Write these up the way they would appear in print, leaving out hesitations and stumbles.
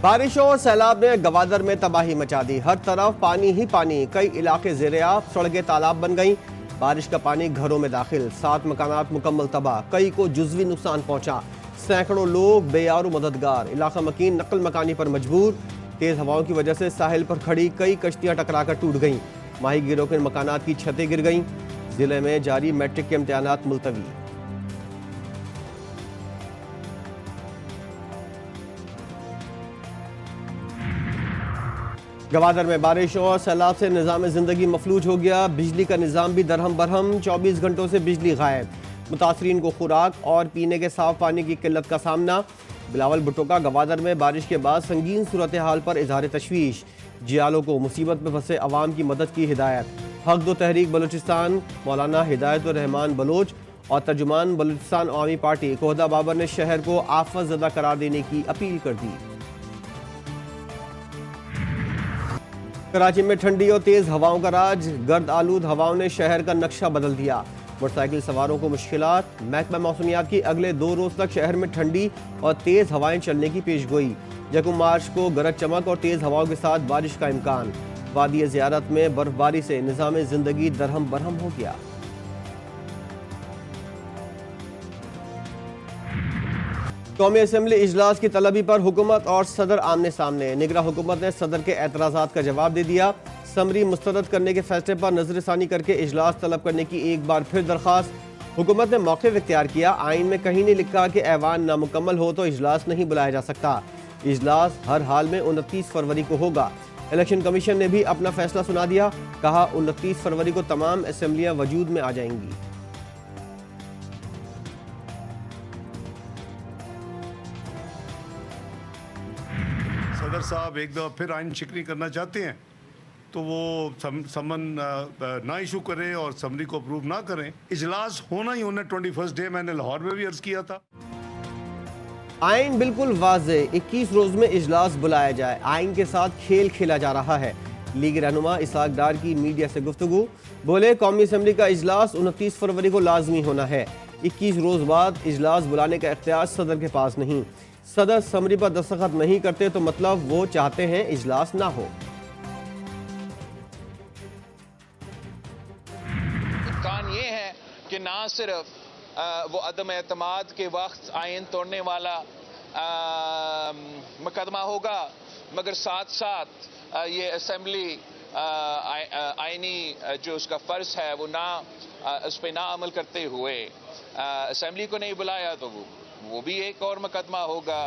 बारिश और सैलाब ने गवादर में तबाही मचा दी। हर तरफ पानी ही पानी, कई इलाके ज़ेर-ए-आब, सड़कें तालाब बन गईं। बारिश का पानी घरों में दाखिल, 7 मकानात मुकम्मल तबाह, कई को जुज़वी नुकसान पहुंचा। सैकड़ों लोग बेयार मददगार, इलाका मकीन नकल मकानी पर मजबूर। तेज हवाओं की वजह से साहिल पर खड़ी कई कश्तियां टकराकर टूट गईं। माहीगीरों के मकानात की छतें गिर गईं। जिले में जारी मैट्रिक के इम्तिहानात मुलतवी। गवादर में बारिश और सैलाब से निज़ाम ज़िंदगी मफलूज हो गया। बिजली का निज़ाम भी दरहम बरहम, 24 घंटों से बिजली गायब। मुतासरीन को खुराक और पीने के साफ पानी की किल्लत का सामना। बिलावल भुट्टो का गवादर में बारिश के बाद संगीन सूरत हाल पर इजहार तशवीश। जियालों को मुसीबत में फंसे अवाम की मदद की हिदायत। हक दो तहरीक बलूचिस्तान मौलाना हिदायतुर रहमान बलोच और तर्जुमान बलूचिस्तान अवामी पार्टी कोहदा बाबर ने शहर को आफत ज़दा करार देने की अपील कर दी। कराची में ठंडी और तेज हवाओं का राज, गर्द आलूद हवाओं ने शहर का नक्शा बदल दिया। मोटरसाइकिल सवारों को मुश्किलात। महकमा मौसमियात की अगले 2 रोज तक शहर में ठंडी और तेज हवाएं चलने की पेशगोई। 1 मार्च को गरज चमक और तेज हवाओं के साथ बारिश का इम्कान। वादी ज़ियारत में बर्फबारी से निज़ाम ज़िंदगी दरहम बरहम हो गया। कौमी असम्बली इजलास की तलबी पर हुकूमत और सदर आमने सामने। निगरा हुकूमत ने सदर के एतराज़ात का जवाब दे दिया। समरी मुस्तरद करने के फैसले पर नजरसानी करके इजलास तलब करने की एक बार फिर दरख्वास्त। हुकूमत ने मौक़िफ़ इख्तियार किया। आइन में कहीं नहीं लिखा कि ऐवान नामुकम्मल हो तो इजलास नहीं बुलाया जा सकता। इजलास हर हाल में 29 फरवरी को होगा। इलेक्शन कमीशन ने भी अपना फैसला सुना दिया। कहा 29 फरवरी को तमाम असम्बलियाँ वजूद में आ जाएंगी। सदर साहब एक दफ़ा फिर आइन शिकनी करना चाहते हैं तो वो समन ना इशू करें और समरी को अप्रूव ना करें। इजलास होना ही होना 21 डे, मैंने लाहौर में भी अर्ज किया था। आइन बिल्कुल वाज़े, 21 रोज में इजलास बुलाया जाए। आइन के साथ खेल खेला जा रहा है। लीग रहनुमा इसहाक डार की मीडिया से गुफ्तगू। बोले कौमी असम्बली का इजलास 29 फरवरी को लाजमी होना है। 21 रोज बाद इजलास बुलाने का इख्तियार सदर के पास नहीं। सदर समरी पर दस्तखत नहीं करते तो मतलब वो चाहते हैं इजलास ना हो। इम्कान ये है कि ना सिर्फ वो अदम एतमाद के वक्त आइन तोड़ने वाला मुकदमा होगा, मगर साथ साथ ये असम्बली आइनी जो उसका फ़र्ज है वो ना उस पर ना अमल करते हुए असम्बली को नहीं बुलाया तो वो भी एक और मुकदमा होगा।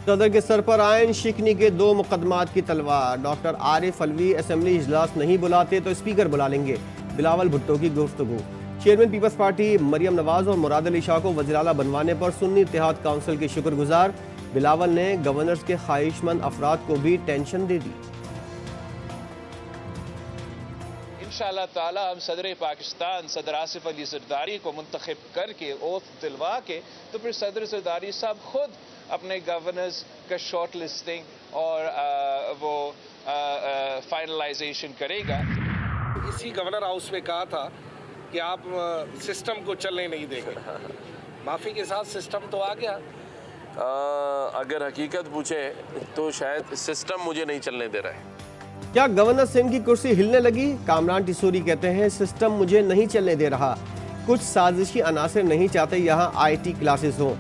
सदर के सर पर आयन शिकनी के 2 मुकदमात की तलवार। डॉक्टर आरिफ अलवी असम्बली इजलास नहीं बुलाते तो स्पीकर बुला लेंगे। बिलावल भुट्टो की गुफ्तगू। चेयरमैन पीपल्स पार्टी मरियम नवाज और मुराद अली शाह को वज़ीर-ए-आला बनवाने पर सुन्नी इत्तेहाद काउंसिल के शुक्रगुजार। बिलावल ने गवर्नर्स के ख्वाहिशमंद अफराद को भी टेंशन दे दी। इंशाअल्लाह ताला हम सदर पाकिस्तान सदर आसिफ अली जरदारी को मुंतखब करके ओथ दिलवा के तो फिर सदर जरदारी साहब खुद अपने गवर्नर्स का शॉर्ट लिस्टिंग और वो फाइनलाइजेशन करेगा। इसी गवर्नर हाउस में कहा था कि आप सिस्टम को चलने नहीं देंगे। माफ़ी के साथ सिस्टम तो आ गया। अगर हकीकत पूछे तो शायद सिस्टम मुझे नहीं चलने दे रहा है। क्या गवर्नर सिंह की कुर्सी हिलने लगी? कामरान टिसूरी कहते हैं सिस्टम मुझे नहीं चलने दे रहा। कुछ साजिशी अनासर नहीं चाहते यहाँ IT क्लासेस हों।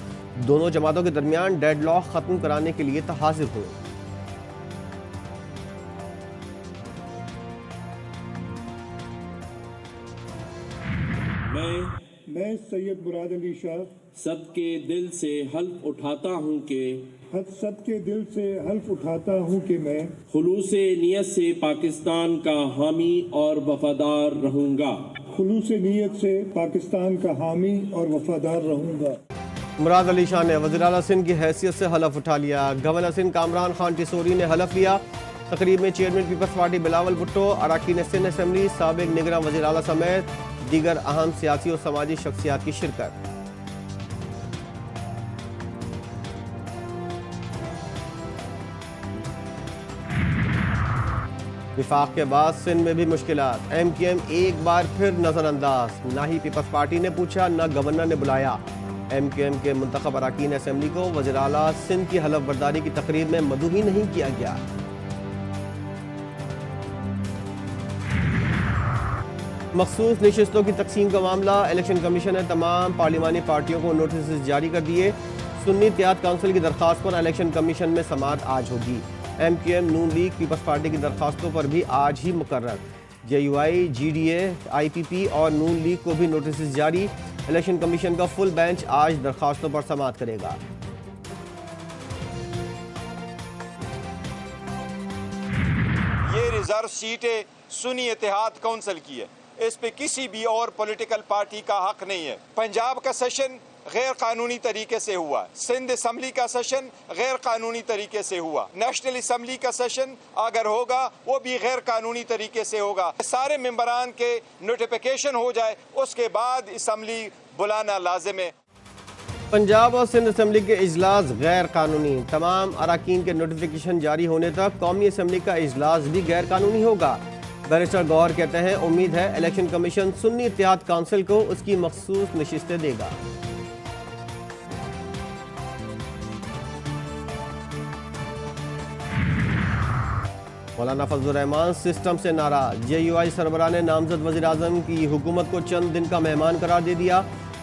दोनों जमातों के दरमियान डेडलॉक खत्म कराने के लिए हाजिर हो। मैं सैयद मुराद अली शाह सबके दिल से हल्फ उठाता हूँ कि सबके दिल से हल्फ उठाता हूँ कि मैं खुलूसे नियत से पाकिस्तान का हामी और वफादार रहूँगा। खुलूसे नियत से पाकिस्तान का हामी और वफादार रहूँगा। मुराद अली शाह ने वज़ीर-ए-आला सिंध की हैसियत से हलफ उठा लिया। गवर्नर सिंध कामरान खान टिसूरी ने हलफ लिया। तकरीब में चेयरमैन पीपल्स पार्टी बिलावल भुट्टो, अरकान सिंध असम्बली, साबिक निगरान वज़ीर-ए-आला समेत दीगर अहम सियासी और समाजी शख्सियात की शिरकत। विफाक के बाद सिंध में भी मुश्किलात। MKM एक बार फिर नजरअंदाज। ना ही पीपल्स पार्टी ने पूछा, न गवर्नर ने बुलाया। MQM के मुंतखब अरकान असम्बली को वज़ीर आला सिंध की हलफ बर्दारी की तकरीब में मदऊ ही नहीं किया गया। मखसूस नशिस्तों की तकसीम का मामला, इलेक्शन कमीशन ने तमाम पार्लिमानी पार्टियों को नोटिस जारी कर दिए। सुन्नी इत्तेहाद काउंसिल की दरख्वास्त पर इलेक्शन कमीशन में समाअत आज होगी। MQM, नून लीग, पीपल्स पार्टी की दरख्वास्तों पर भी आज ही मुकर्रर। JUI, GDA, IPP और नून लीग को भी नोटिस जारी। इलेक्शन कमीशन का फुल बेंच आज दरख्वास्तों पर समाअत करेगा। ये रिजर्व सीटें सुन्नी इत्तेहाद काउंसिल की है, इस पे किसी भी और पॉलिटिकल पार्टी का हक नहीं है। पंजाब का सेशन गैर कानूनी तरीके से हुआ, सिंध असम्बली का सेशन गैर कानूनी तरीके से हुआ, नेशनल असम्बली का सेशन अगर होगा वो भी गैर कानूनी तरीके से होगा। सारे मेंबरान के नोटिफिकेशन हो जाए उसके बाद असम्बली बुलाना लाजिम है। पंजाब और सिंध असम्बली के इजलास गैर कानूनी, तमाम अरकान के नोटिफिकेशन जारी होने तक कौमी असम्बली का इजलास भी गैर कानूनी होगा। बैरिस्टर गौहर कहते हैं उम्मीद है इलेक्शन कमीशन सुन्नी इत्तेहाद काउंसिल को उसकी मखसूस नशिस्तें देगा। मौलाना फजलुर रहमान सिस्टम से नाराज, JUI सरबराह ने नामजद वज़ीर आज़म की हुकूमत को चंद दिन का मेहमान करार दे दिया।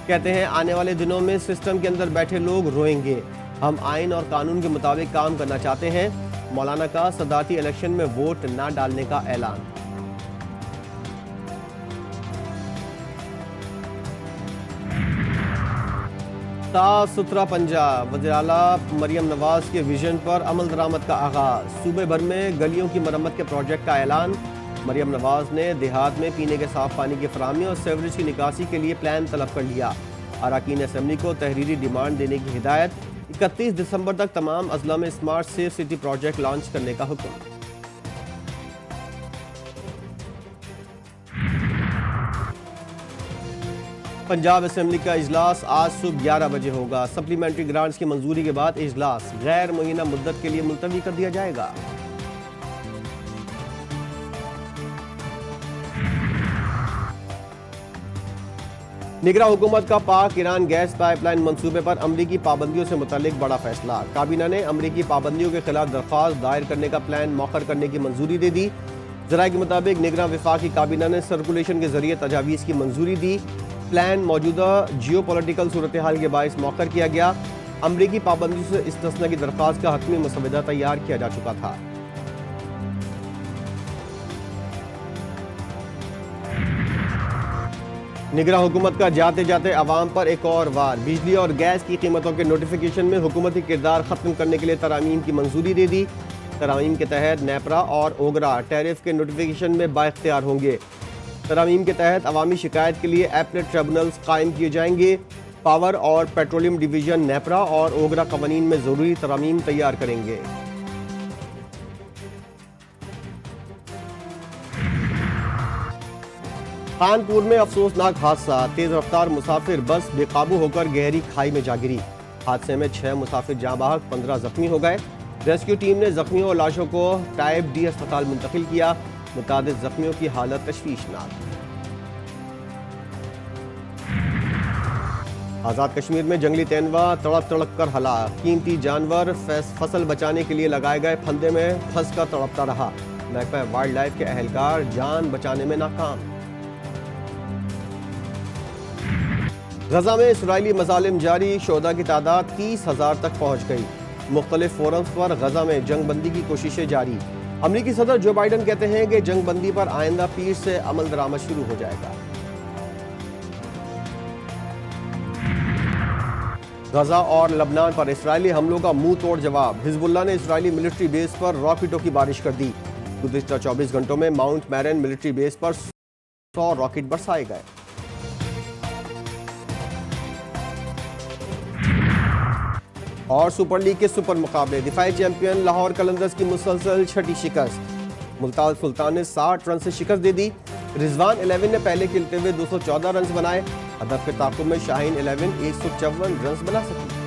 कहते हैं आने वाले दिनों में सिस्टम के अंदर बैठे लोग रोएंगे। हम आइन और कानून के मुताबिक काम करना चाहते हैं। मौलाना का सदारती इलेक्शन में वोट ना डालने का ऐलान। साफ सुथरा पंजाब, वज़ीर आला मरियम नवाज के विजन पर अमल दरामद का आगाज। सूबे भर में गलियों की मरम्मत के प्रोजेक्ट का ऐलान। मरियम नवाज ने देहात में पीने के साफ पानी की फराहमी और सेवरेज की निकासी के लिए प्लान तलब कर लिया। अरकान असम्बली को तहरीरी डिमांड देने की हिदायत। 31 दिसंबर तक तमाम अजला में smart safe city project launch करने का हुक्म। पंजाब असम्बली का इजलास आज सुबह 11 बजे होगा। सप्लीमेंट्री ग्रांट्स की मंजूरी के बाद इजलास गैर मुय्यना मुद्दत के लिए मुलतवी कर दिया जाएगा। निगरां हुकूमत का पाक ईरान गैस पाइपलाइन मंसूबे पर अमरीकी पाबंदियों से मुतालिक बड़ा फैसला। काबीना ने अमरीकी पाबंदियों के खिलाफ दरख्वास्त दायर करने का प्लान मौखर करने की मंजूरी दे दी। जराये के मुताबिक निगरां वफाकी काबीना ने सर्कुलेशन के जरिए तजावीज़ की मंजूरी दी। प्लान मौजूदा जियो पॉलिटिकल सूरत हाल के बायस मौखर किया गया। अमरीकी पाबंदियों से इस्तिस्ना की दरख्वास्त का हतमी मसवदा तैयार किया जा चुका था। निगरां हुकूमत का जाते जाते अवाम पर एक और वार। बिजली और गैस की कीमतों के नोटिफिकेशन में हुकूमती किरदार ख़त्म करने के लिए तरामीम की मंजूरी दे दी। तरामीम के तहत नेपरा और ओगरा टैरिफ के नोटिफिकेशन में बाइख्तियार होंगे। तरामीम के तहत अवामी शिकायत के लिए एपलेट ट्रिब्यूनल्स कायम किए जाएंगे। पावर और पेट्रोलियम डिवीजन नेपरा और ओगरा कवानीन में ज़रूरी तरामीम तैयार करेंगे। कानपुर में अफसोसनाक हादसा। तेज रफ्तार मुसाफिर बस बेकाबू होकर गहरी खाई में जा गिरी। हादसे में 6 मुसाफिर जाँ बहक, 15 जख्मी हो गए। रेस्क्यू टीम ने जख्मियों और लाशों को टाइप D अस्पताल मुंतकिल किया। मुतादिद जख्मियों की हालत तशवीशनाक। आज़ाद कश्मीर में जंगली तेंदुआ तड़प तड़प कर हलाक। कीमती जानवर फसल बचाने के लिए लगाए गए फंदे में फंस कर तड़पता रहा। महकमा वाइल्ड लाइफ के अहलकार जान बचाने में नाकाम। गजा में इसराइली मजालिम जारी। शोदा की तादाद 30,000 तक पहुंच गई। मुख्तलिफ फोरम्स पर गजा में जंग बंदी की कोशिशें जारी। अमरीकी सदर जो बाइडन कहते हैं कि जंग बंदी पर आइंदा पीर से अमल दरामद शुरू हो जाएगा। गजा और लबनान पर इसराइली हमलों का मुंह तोड़ जवाब। हिजबुल्लाह ने इसराइली मिलिट्री बेस पर रॉकेटों की बारिश कर दी। गुज़िश्ता 24 घंटों में माउंट मैरन मिलिट्री बेस पर 100 रॉकेट बरसाए गए। और सुपर लीग के सुपर मुकाबले। दिफाई चैंपियन लाहौर कलंदर्स की मुसलसल 6ठी शिकस्त। मुल्तान सुल्तान ने 60 रन से शिकस्त दे दी। रिजवान 11 ने पहले खेलते हुए 214 रन बनाए। हदफ के ताकुब में शाहीन 11 154 रन बना सकी।